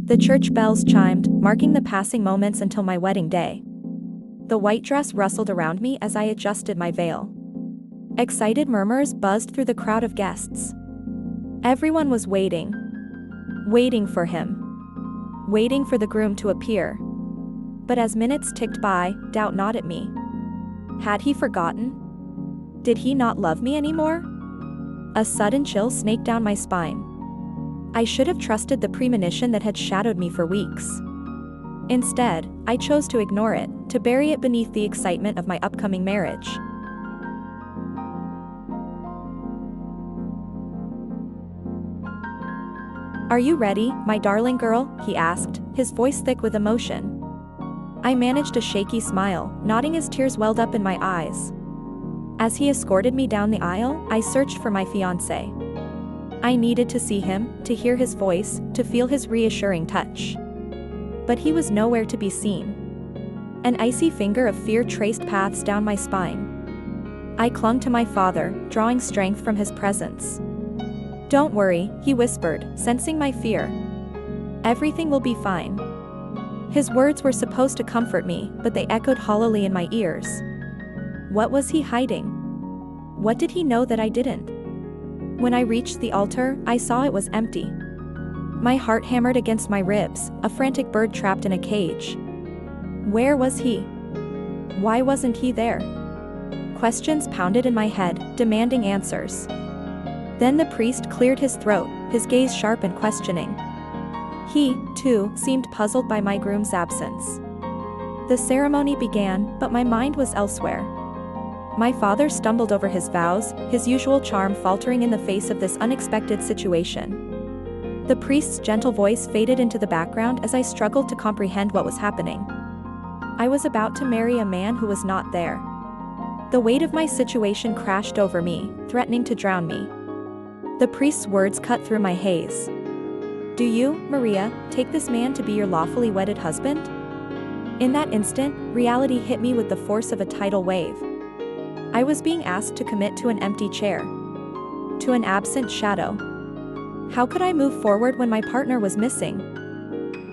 The church bells chimed, marking the passing moments until my wedding day. The white dress rustled around me as I adjusted my veil. Excited murmurs buzzed through the crowd of guests. Everyone was waiting. Waiting for him. Waiting for the groom to appear. But as minutes ticked by, doubt gnawed at me. Had he forgotten? Did he not love me anymore? A sudden chill snaked down my spine. I should have trusted the premonition that had shadowed me for weeks. Instead, I chose to ignore it, to bury it beneath the excitement of my upcoming marriage. "Are you ready, my darling girl?" he asked, his voice thick with emotion. I managed a shaky smile, nodding as tears welled up in my eyes. As he escorted me down the aisle, I searched for my fiancé. I needed to see him, to hear his voice, to feel his reassuring touch. But he was nowhere to be seen. An icy finger of fear traced paths down my spine. I clung to my father, drawing strength from his presence. "Don't worry," he whispered, sensing my fear. "Everything will be fine." His words were supposed to comfort me, but they echoed hollowly in my ears. What was he hiding? What did he know that I didn't? When I reached the altar, I saw it was empty. My heart hammered against my ribs, a frantic bird trapped in a cage. Where was he? Why wasn't he there? Questions pounded in my head, demanding answers. Then the priest cleared his throat, his gaze sharp and questioning. He, too, seemed puzzled by my groom's absence. The ceremony began, but my mind was elsewhere. My father stumbled over his vows, his usual charm faltering in the face of this unexpected situation. The priest's gentle voice faded into the background as I struggled to comprehend what was happening. I was about to marry a man who was not there. The weight of my situation crashed over me, threatening to drown me. The priest's words cut through my haze. "Do you, Maria, take this man to be your lawfully wedded husband?" In that instant, reality hit me with the force of a tidal wave. I was being asked to commit to an empty chair. To an absent shadow. How could I move forward when my partner was missing?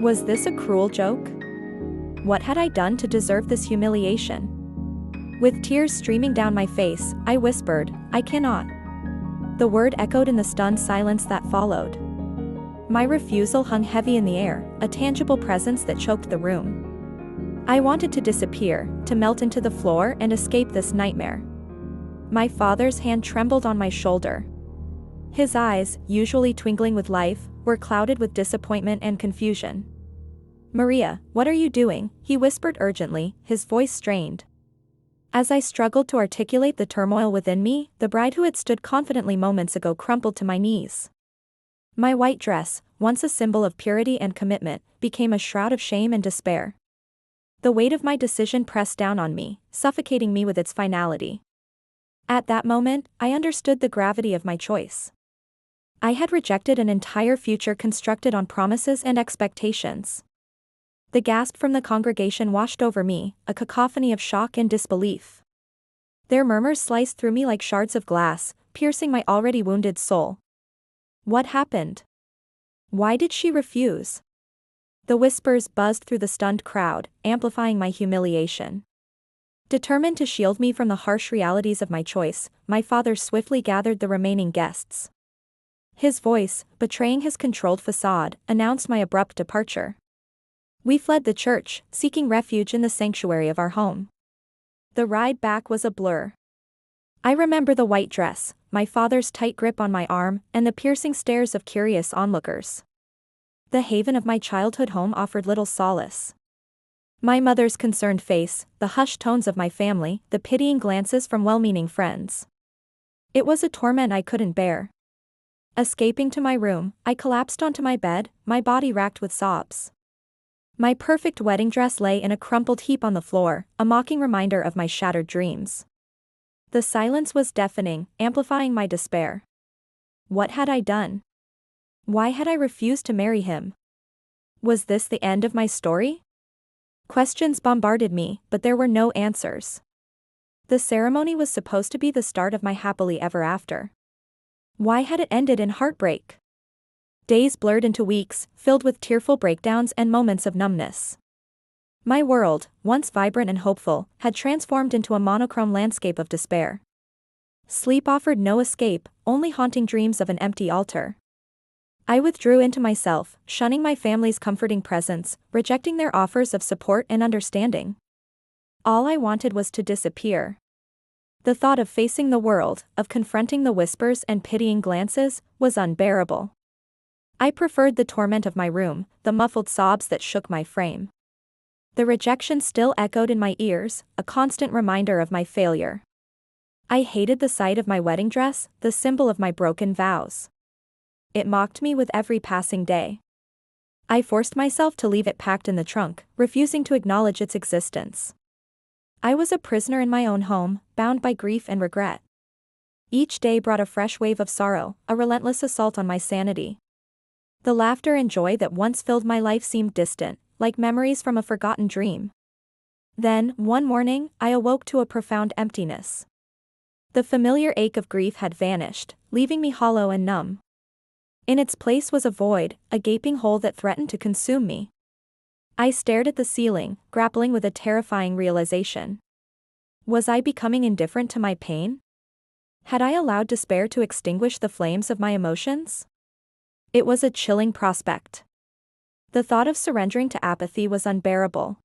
Was this a cruel joke? What had I done to deserve this humiliation? With tears streaming down my face, I whispered, "I cannot." The word echoed in the stunned silence that followed. My refusal hung heavy in the air, a tangible presence that choked the room. I wanted to disappear, to melt into the floor and escape this nightmare. My father's hand trembled on my shoulder. His eyes, usually twinkling with life, were clouded with disappointment and confusion. "Maria, what are you doing?" he whispered urgently, his voice strained. As I struggled to articulate the turmoil within me, the bride who had stood confidently moments ago crumpled to my knees. My white dress, once a symbol of purity and commitment, became a shroud of shame and despair. The weight of my decision pressed down on me, suffocating me with its finality. At that moment, I understood the gravity of my choice. I had rejected an entire future constructed on promises and expectations. The gasp from the congregation washed over me, a cacophony of shock and disbelief. Their murmurs sliced through me like shards of glass, piercing my already wounded soul. What happened? Why did she refuse? The whispers buzzed through the stunned crowd, amplifying my humiliation. Determined to shield me from the harsh realities of my choice, my father swiftly gathered the remaining guests. His voice, betraying his controlled facade, announced my abrupt departure. We fled the church, seeking refuge in the sanctuary of our home. The ride back was a blur. I remember the white dress, my father's tight grip on my arm, and the piercing stares of curious onlookers. The haven of my childhood home offered little solace. My mother's concerned face, the hushed tones of my family, the pitying glances from well-meaning friends. It was a torment I couldn't bear. Escaping to my room, I collapsed onto my bed, my body racked with sobs. My perfect wedding dress lay in a crumpled heap on the floor, a mocking reminder of my shattered dreams. The silence was deafening, amplifying my despair. What had I done? Why had I refused to marry him? Was this the end of my story? Questions bombarded me, but there were no answers. The ceremony was supposed to be the start of my happily ever after. Why had it ended in heartbreak? Days blurred into weeks, filled with tearful breakdowns and moments of numbness. My world, once vibrant and hopeful, had transformed into a monochrome landscape of despair. Sleep offered no escape, only haunting dreams of an empty altar. I withdrew into myself, shunning my family's comforting presence, rejecting their offers of support and understanding. All I wanted was to disappear. The thought of facing the world, of confronting the whispers and pitying glances, was unbearable. I preferred the torment of my room, the muffled sobs that shook my frame. The rejection still echoed in my ears, a constant reminder of my failure. I hated the sight of my wedding dress, the symbol of my broken vows. It mocked me with every passing day. I forced myself to leave it packed in the trunk, refusing to acknowledge its existence. I was a prisoner in my own home, bound by grief and regret. Each day brought a fresh wave of sorrow, a relentless assault on my sanity. The laughter and joy that once filled my life seemed distant, like memories from a forgotten dream. Then, one morning, I awoke to a profound emptiness. The familiar ache of grief had vanished, leaving me hollow and numb. In its place was a void, a gaping hole that threatened to consume me. I stared at the ceiling, grappling with a terrifying realization. Was I becoming indifferent to my pain? Had I allowed despair to extinguish the flames of my emotions? It was a chilling prospect. The thought of surrendering to apathy was unbearable.